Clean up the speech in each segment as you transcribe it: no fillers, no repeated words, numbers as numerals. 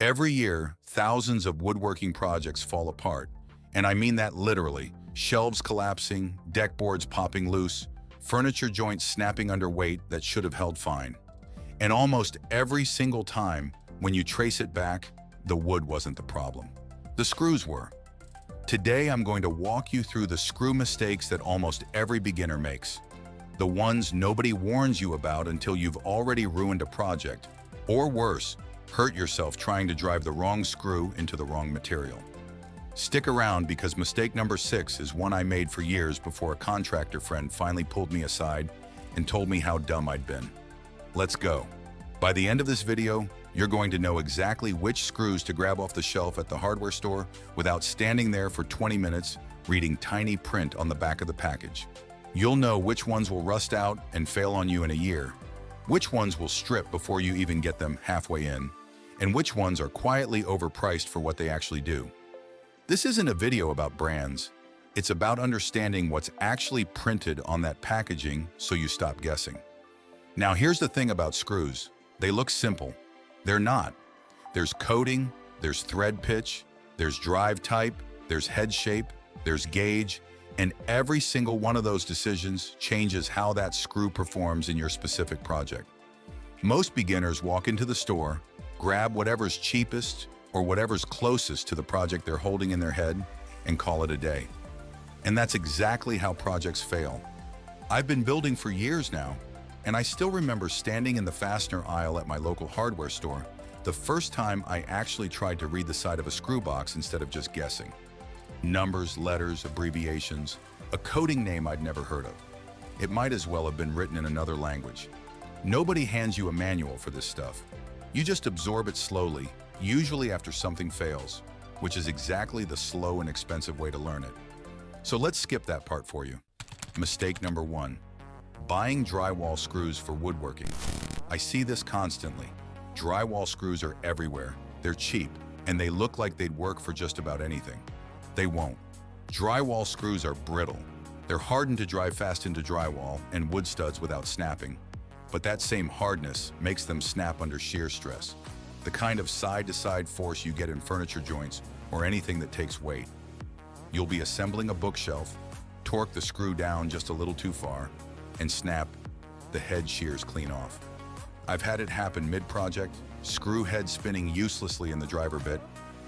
Every year, thousands of woodworking projects fall apart, and I mean that literally. Shelves collapsing, deck boards popping loose, furniture joints snapping under weight that should have held fine. And almost every single time, when you trace it back, the wood wasn't the problem. The screws were. Today, I'm going to walk you through the screw mistakes that almost every beginner makes. The ones nobody warns you about until you've already ruined a project, or worse, hurt yourself trying to drive the wrong screw into the wrong material. Stick around because mistake number 6 is one I made for years before a contractor friend finally pulled me aside and told me how dumb I'd been. Let's go. By the end of this video, you're going to know exactly which screws to grab off the shelf at the hardware store without standing there for 20 minutes reading tiny print on the back of the package. You'll know which ones will rust out and fail on you in a year, which ones will strip before you even get them halfway in, and which ones are quietly overpriced for what they actually do. This isn't a video about brands. It's about understanding what's actually printed on that packaging so you stop guessing. Now here's the thing about screws. They look simple. They're not. There's coating, there's thread pitch, there's drive type, there's head shape, there's gauge, and every single one of those decisions changes how that screw performs in your specific project. Most beginners walk into the store, grab whatever's cheapest or whatever's closest to the project they're holding in their head and call it a day. And that's exactly how projects fail. I've been building for years now, and I still remember standing in the fastener aisle at my local hardware store the first time I actually tried to read the side of a screw box instead of just guessing. Numbers, letters, abbreviations, a coding name I'd never heard of. It might as well have been written in another language. Nobody hands you a manual for this stuff. You just absorb it slowly, usually after something fails, which is exactly the slow and expensive way to learn it. So let's skip that part for you. Mistake number 1, buying drywall screws for woodworking. I see this constantly. Drywall screws are everywhere. They're cheap, and they look like they'd work for just about anything. They won't. Drywall screws are brittle. They're hardened to drive fast into drywall and wood studs without snapping, but that same hardness makes them snap under shear stress, the kind of side-to-side force you get in furniture joints or anything that takes weight. You'll be assembling a bookshelf, torque the screw down just a little too far, and snap, the head shears clean off. I've had it happen mid-project, screw head spinning uselessly in the driver bit,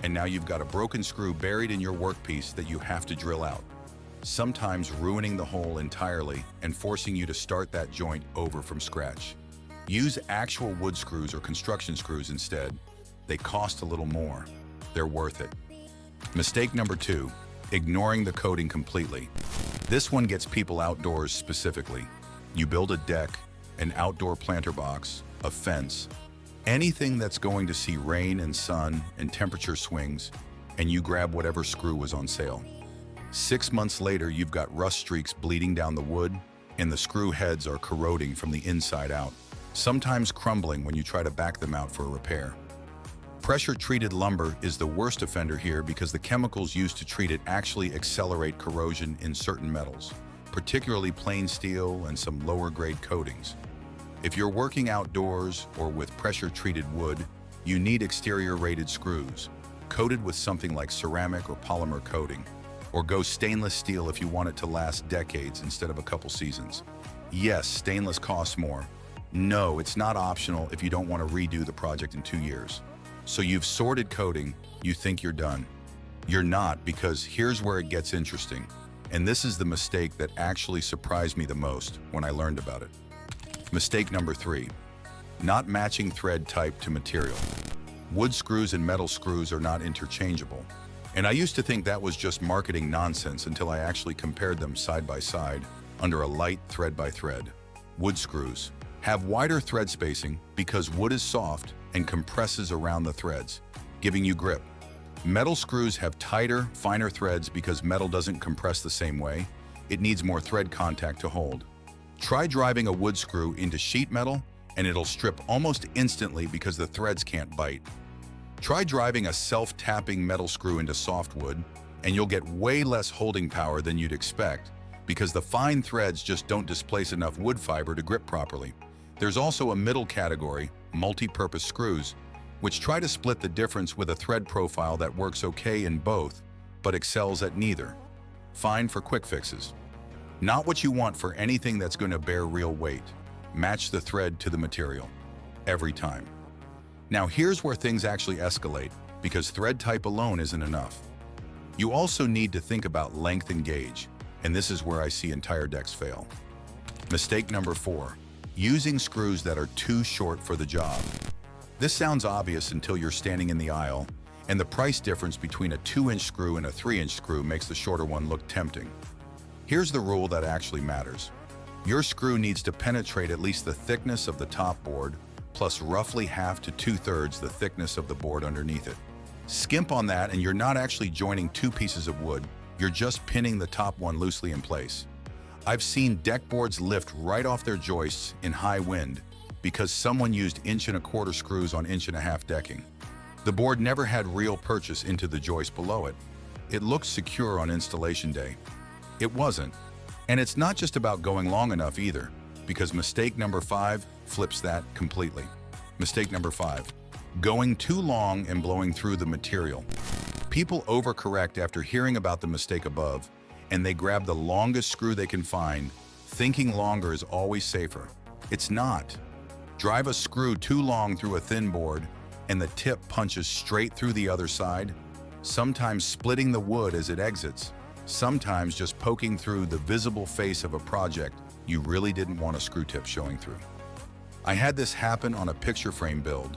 and now you've got a broken screw buried in your workpiece that you have to drill out, sometimes ruining the hole entirely and forcing you to start that joint over from scratch. Use actual wood screws or construction screws instead. They cost a little more. They're worth it. Mistake number 2, ignoring the coating completely. This one gets people outdoors specifically. You build a deck, an outdoor planter box, a fence, anything that's going to see rain and sun and temperature swings, and you grab whatever screw was on sale. 6 months later, you've got rust streaks bleeding down the wood, and the screw heads are corroding from the inside out, sometimes crumbling when you try to back them out for a repair. Pressure-treated lumber is the worst offender here because the chemicals used to treat it actually accelerate corrosion in certain metals, particularly plain steel and some lower-grade coatings. If you're working outdoors or with pressure-treated wood, you need exterior-rated screws, coated with something like ceramic or polymer coating, or go stainless steel if you want it to last decades instead of a couple seasons. Yes, stainless costs more. No, it's not optional if you don't want to redo the project in 2 years. So you've sorted coating, you think you're done. You're not, because here's where it gets interesting. And this is the mistake that actually surprised me the most when I learned about it. Mistake number 3, not matching thread type to material. Wood screws and metal screws are not interchangeable. And I used to think that was just marketing nonsense until I actually compared them side by side under a light thread by thread. Wood screws have wider thread spacing because wood is soft and compresses around the threads, giving you grip. Metal screws have tighter, finer threads because metal doesn't compress the same way. It needs more thread contact to hold. Try driving a wood screw into sheet metal and it'll strip almost instantly because the threads can't bite. Try driving a self-tapping metal screw into softwood and you'll get way less holding power than you'd expect because the fine threads just don't displace enough wood fiber to grip properly. There's also a middle category, multi-purpose screws. which try to split the difference with a thread profile that works okay in both, but excels at neither. Fine for quick fixes. Not what you want for anything that's going to bear real weight. Match the thread to the material. Every time. Now here's where things actually escalate, because thread type alone isn't enough. You also need to think about length and gauge, and this is where I see entire decks fail. Mistake number 4. Using screws that are too short for the job. This sounds obvious until you're standing in the aisle, and the price difference between a 2-inch screw and a 3-inch screw makes the shorter one look tempting. Here's the rule that actually matters. Your screw needs to penetrate at least the thickness of the top board, plus roughly half to 2/3 the thickness of the board underneath it. Skimp on that and you're not actually joining two pieces of wood, you're just pinning the top one loosely in place. I've seen deck boards lift right off their joists in high wind because someone used 1¼ inch screws on 1½ inch decking. The board never had real purchase into the joist below it. It looked secure on installation day. It wasn't. And it's not just about going long enough either, because mistake number 5 flips that completely. Mistake number 5. Going too long and blowing through the material. People overcorrect after hearing about the mistake above, and they grab the longest screw they can find, thinking longer is always safer. It's not. Drive a screw too long through a thin board, and the tip punches straight through the other side, sometimes splitting the wood as it exits, sometimes just poking through the visible face of a project you really didn't want a screw tip showing through. I had this happen on a picture frame build.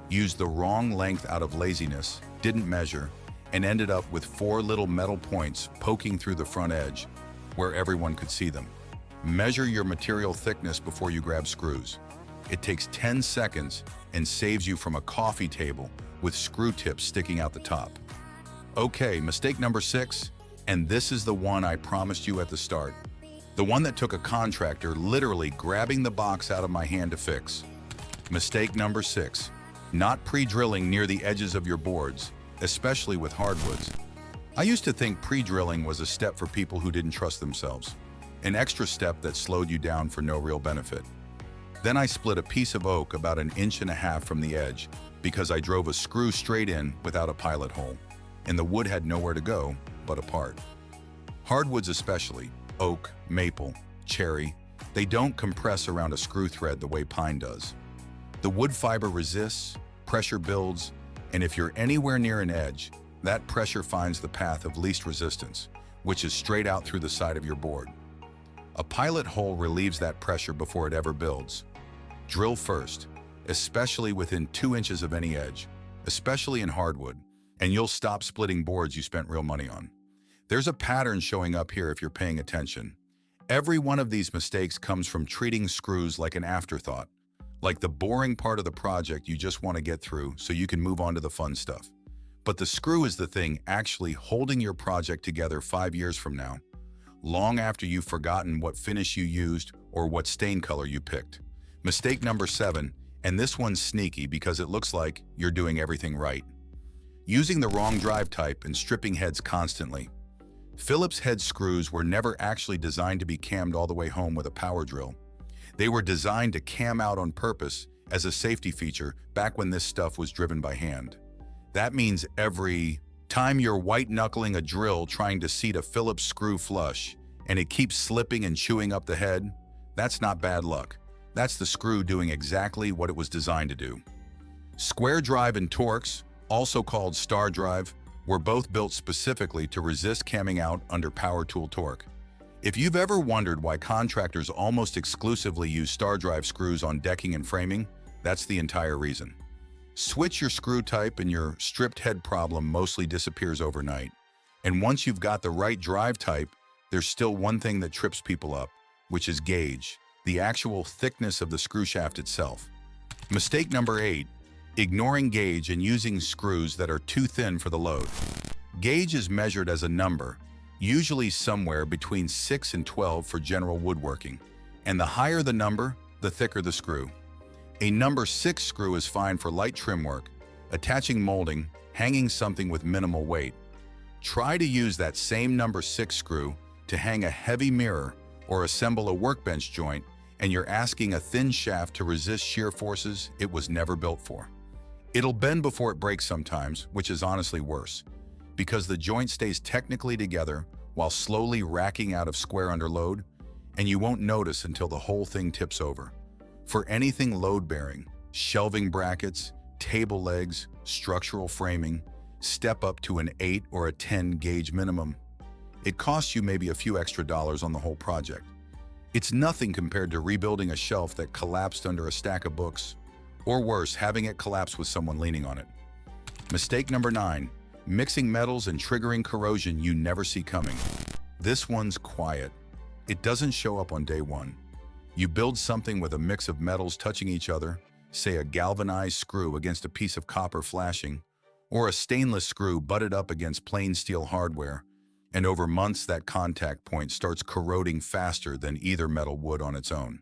Used the wrong length out of laziness, didn't measure, and ended up with 4 little metal points poking through the front edge, where everyone could see them. Measure your material thickness before you grab screws. It takes 10 seconds and saves you from a coffee table with screw tips sticking out the top. Okay, mistake number 6, and this is the one I promised you at the start. The one that took a contractor literally grabbing the box out of my hand to fix. Mistake number 6, not pre-drilling near the edges of your boards, especially with hardwoods. I used to think pre-drilling was a step for people who didn't trust themselves, an extra step that slowed you down for no real benefit. Then I split a piece of oak about 1.5 inches from the edge because I drove a screw straight in without a pilot hole, and the wood had nowhere to go but apart. Hardwoods especially, oak, maple, cherry, they don't compress around a screw thread the way pine does. The wood fiber resists, pressure builds, and if you're anywhere near an edge, that pressure finds the path of least resistance, which is straight out through the side of your board. A pilot hole relieves that pressure before it ever builds. Drill first, especially within 2 inches of any edge, especially in hardwood, and you'll stop splitting boards you spent real money on. There's a pattern showing up here if you're paying attention. Every one of these mistakes comes from treating screws like an afterthought, like the boring part of the project you just want to get through so you can move on to the fun stuff. But the screw is the thing actually holding your project together 5 years from now, long after you've forgotten what finish you used or what stain color you picked. Mistake number 7, and this one's sneaky because it looks like you're doing everything right. Using the wrong drive type and stripping heads constantly. Phillips head screws were never actually designed to be cammed all the way home with a power drill. They were designed to cam out on purpose as a safety feature back when this stuff was driven by hand. That means every time you're white-knuckling a drill trying to seat a Phillips screw flush and it keeps slipping and chewing up the head, that's not bad luck. That's the screw doing exactly what it was designed to do. Square drive and Torx, also called star drive, were both built specifically to resist camming out under power tool torque. If you've ever wondered why contractors almost exclusively use star drive screws on decking and framing, that's the entire reason. Switch your screw type and your stripped head problem mostly disappears overnight. And once you've got the right drive type, there's still one thing that trips people up, which is gauge, the actual thickness of the screw shaft itself. Mistake number 8, ignoring gauge and using screws that are too thin for the load. Gauge is measured as a number, usually somewhere between 6 and 12 for general woodworking, and the higher the number, the thicker the screw. A number 6 screw is fine for light trim work, attaching molding, hanging something with minimal weight. Try to use that same number 6 screw to hang a heavy mirror or assemble a workbench joint, and you're asking a thin shaft to resist shear forces it was never built for. It'll bend before it breaks sometimes, which is honestly worse, because the joint stays technically together while slowly racking out of square under load, and you won't notice until the whole thing tips over. For anything load-bearing, shelving brackets, table legs, structural framing, step up to an 8 or a 10 gauge minimum. It costs you maybe a few extra dollars on the whole project. It's nothing compared to rebuilding a shelf that collapsed under a stack of books, or worse, having it collapse with someone leaning on it. Mistake number 9, mixing metals and triggering corrosion you never see coming. This one's quiet. It doesn't show up on day one. You build something with a mix of metals touching each other, say a galvanized screw against a piece of copper flashing, or a stainless screw butted up against plain steel hardware, and over months that contact point starts corroding faster than either metal would on its own.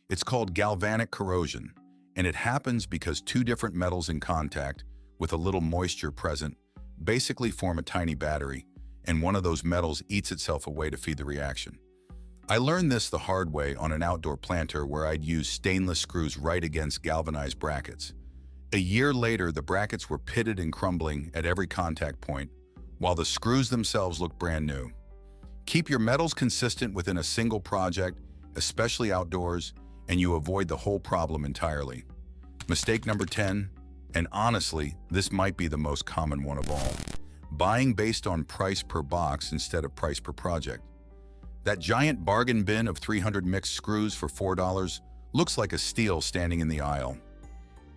It's called galvanic corrosion, and it happens because two different metals in contact, with a little moisture present, basically form a tiny battery, and one of those metals eats itself away to feed the reaction. I learned this the hard way on an outdoor planter where I'd use stainless screws right against galvanized brackets. A year later, the brackets were pitted and crumbling at every contact point, while the screws themselves looked brand new. Keep your metals consistent within a single project, especially outdoors, and you avoid the whole problem entirely. Mistake number 10, and honestly, this might be the most common one of all. Buying based on price per box instead of price per project. That giant bargain bin of 300 mixed screws for $4 looks like a steal standing in the aisle.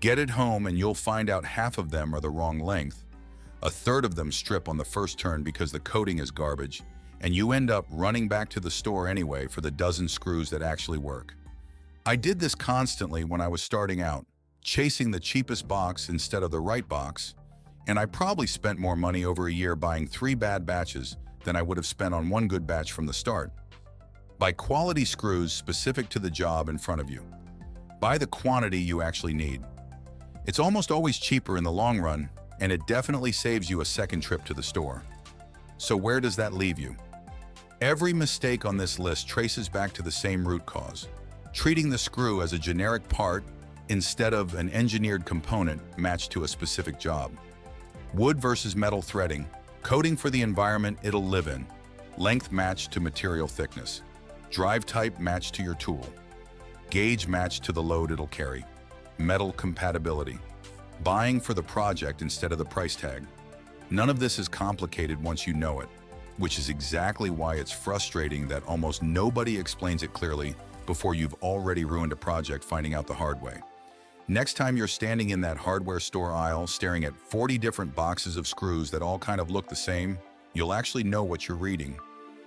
Get it home and you'll find out half of them are the wrong length. A third of them strip on the first turn because the coating is garbage, and you end up running back to the store anyway for the dozen screws that actually work. I did this constantly when I was starting out, chasing the cheapest box instead of the right box, and I probably spent more money over a year buying 3 bad batches than I would have spent on 1 good batch from the start. Buy quality screws specific to the job in front of you. Buy the quantity you actually need. It's almost always cheaper in the long run, and it definitely saves you a second trip to the store. So where does that leave you? Every mistake on this list traces back to the same root cause, treating the screw as a generic part instead of an engineered component matched to a specific job. Wood versus metal threading, coating for the environment it'll live in, length matched to material thickness, drive type matched to your tool, gauge matched to the load it'll carry, metal compatibility, buying for the project instead of the price tag. None of this is complicated once you know it, which is exactly why it's frustrating that almost nobody explains it clearly before you've already ruined a project finding out the hard way. Next time you're standing in that hardware store aisle staring at 40 different boxes of screws that all kind of look the same, you'll actually know what you're reading.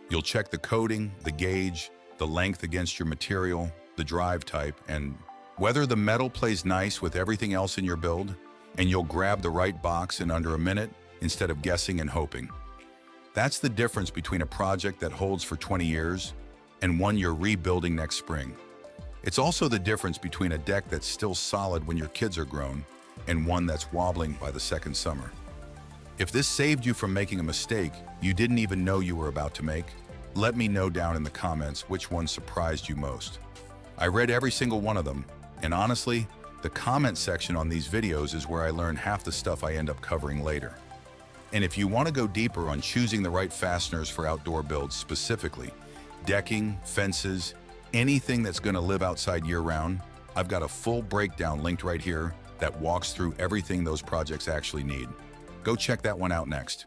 You'll check the coating, the gauge, the length against your material, the drive type, and whether the metal plays nice with everything else in your build, and you'll grab the right box in under a minute instead of guessing and hoping. That's the difference between a project that holds for 20 years and one you're rebuilding next spring. It's also the difference between a deck that's still solid when your kids are grown and one that's wobbling by the second summer. If this saved you from making a mistake you didn't even know you were about to make, let me know down in the comments which one surprised you most. I read every single one of them, and honestly, the comment section on these videos is where I learn half the stuff I end up covering later. And if you want to go deeper on choosing the right fasteners for outdoor builds specifically, decking, fences, anything that's going to live outside year-round, I've got a full breakdown linked right here that walks through everything those projects actually need. Go check that one out next.